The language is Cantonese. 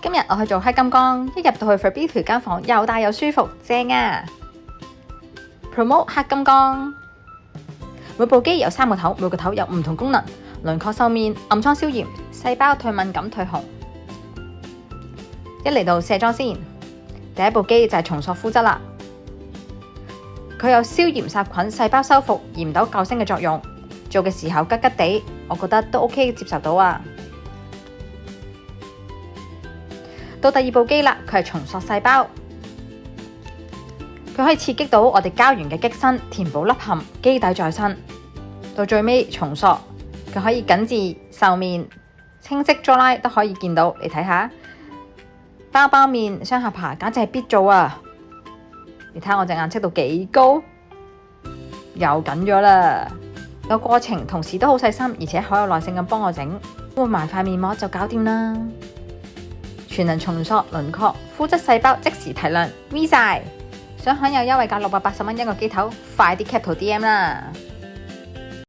今日我去做黑金剛，一入到去 Fabrizio 間房又大又舒服，正啊 ！Promote 黑金剛，每部機有3個頭，每個頭有唔同功能，輪廓瘦面、暗瘡消炎、細胞退敏感退紅。一嚟到卸妝先，第一部機就係重塑膚質啦。佢有消炎殺菌、細胞修復、鹽豆救星嘅作用。做嘅時候吉吉地，我覺得都 OK 接受到啊。到第二部機啦，佢係重塑細胞，佢可以刺激到我哋膠原嘅激生，填補凹陷，基底再生。到最尾重塑，佢可以緊緻瘦面，清晰 jawline 都可以見到。你睇下，包面、雙下巴，簡直係必做啊！你睇下我隻眼戚到幾高，又緊咗啦。個過程同時都好細心，而且好有耐性咁幫我整，換埋塊面膜就搞掂啦。全能重塑輪廓，膚質細胞即時提亮，V 晒！想享有優惠價680蚊一個機頭，快啲 cap 圖 DM 啦！